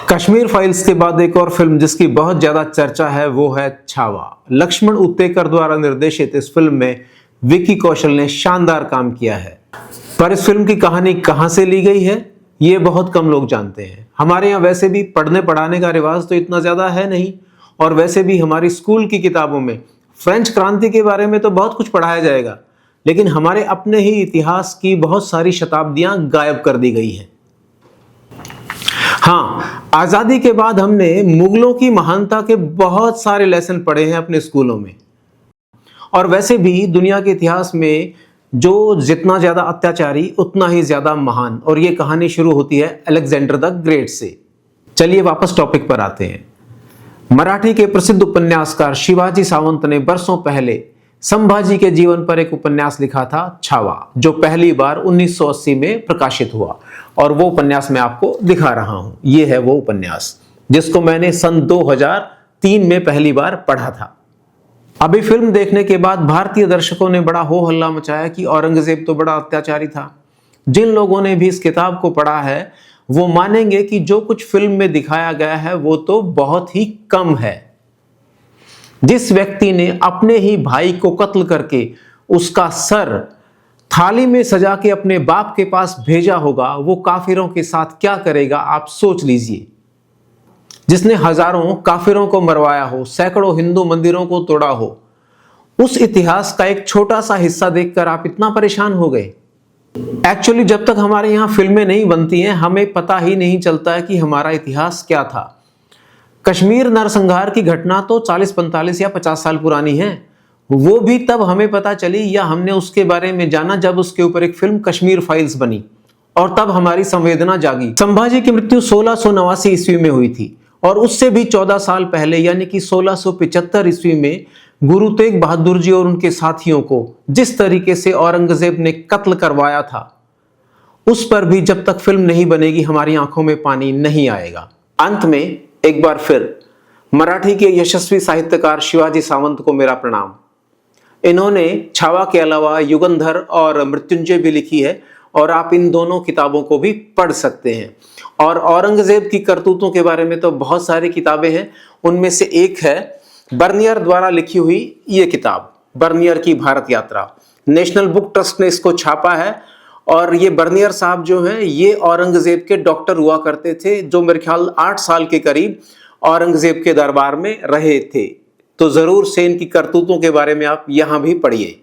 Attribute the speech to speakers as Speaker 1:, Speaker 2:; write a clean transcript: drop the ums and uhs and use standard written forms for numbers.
Speaker 1: Kashmir files के बाद एक और फिल्म जिसकी बहुत ज्यादा चर्चा है वो है छावा। लक्ष्मण उत्तेकर द्वारा निर्देशित इस फिल्म में विकी कौशल ने शानदार काम किया है। पर इस फिल्म की कहानी कहां से ली गई है ये बहुत कम लोग जानते हैं। हमारे यहाँ वैसे भी पढ़ने पढ़ाने का रिवाज तो इतना ज्यादा है नहीं, और वैसे भी हमारी स्कूल की किताबों में फ्रेंच क्रांति के बारे में तो बहुत कुछ पढ़ाया जाएगा, लेकिन हमारे अपने ही इतिहास की बहुत सारी शताब्दियां गायब कर दी गई हैं। हाँ, आजादी के बाद हमने मुगलों की महानता के बहुत सारे लेसन पढ़े हैं अपने स्कूलों में, और वैसे भी दुनिया के इतिहास में जो जितना ज्यादा अत्याचारी उतना ही ज्यादा महान, और ये कहानी शुरू होती है अलेक्जेंडर द ग्रेट से। चलिए वापस टॉपिक पर आते हैं। मराठी के प्रसिद्ध उपन्यासकार शिवाजी सावंत ने बरसों पहले संभाजी के जीवन पर एक उपन्यास लिखा था छावा, जो पहली बार 1980 में प्रकाशित हुआ, और वो उपन्यास मैं आपको दिखा रहा हूं। ये है वो उपन्यास जिसको मैंने सन 2003 में पहली बार पढ़ा था। अभी फिल्म देखने के बाद भारतीय दर्शकों ने बड़ा हो हल्ला मचाया कि औरंगजेब तो बड़ा अत्याचारी था। जिन लोगों ने भी इस किताब को पढ़ा है वो मानेंगे कि जो कुछ फिल्म में दिखाया गया है वो तो बहुत ही कम है। जिस व्यक्ति ने अपने ही भाई को कत्ल करके उसका सर थाली में सजा के अपने बाप के पास भेजा होगा, वो काफिरों के साथ क्या करेगा आप सोच लीजिए। जिसने हजारों काफिरों को मरवाया हो, सैकड़ों हिंदू मंदिरों को तोड़ा हो, उस इतिहास का एक छोटा सा हिस्सा देखकर आप इतना परेशान हो गए। एक्चुअली जब तक हमारे यहाँ फिल्में नहीं बनती हैं हमें पता ही नहीं चलता है कि हमारा इतिहास क्या था। कश्मीर नरसंहार की घटना तो 40, 45 या 50 साल पुरानी है। वो भी तब हमें पता चली या हमने उसके बारे में जाना जब उसके ऊपर एक फिल्म कश्मीर फाइल्स बनी, और तब हमारी संवेदना जागी। संभाजी की मृत्यु 1689 ईस्वी में हुई थी, और उससे भी 14 साल पहले यानी कि 1675 ईस्वी में गुरु तेग बहादुर जी और उनके साथियों को जिस तरीके से औरंगजेब ने कत्ल करवाया था, उस पर भी जब तक फिल्म नहीं बनेगी हमारी आंखों में पानी नहीं आएगा। अंत में एक बार फिर मराठी के यशस्वी साहित्यकार शिवाजी सावंत को मेरा प्रणाम। इन्होंने छावा के अलावा युगंधर और मृत्युंजय भी लिखी है, और आप इन दोनों किताबों को भी पढ़ सकते हैं। और औरंगजेब की करतूतों के बारे में तो बहुत सारी किताबें हैं, उनमें से एक है बर्नियर द्वारा लिखी हुई ये किताब, बर्नियर की भारत यात्रा। नेशनल बुक ट्रस्ट ने इसको छापा है, और ये बर्नियर साहब जो हैं ये औरंगजेब के डॉक्टर हुआ करते थे, जो मेरे ख्याल 8 साल के करीब औरंगजेब के दरबार में रहे थे। तो जरूर से इनकी करतूतों के बारे में आप यहां भी पढ़िए।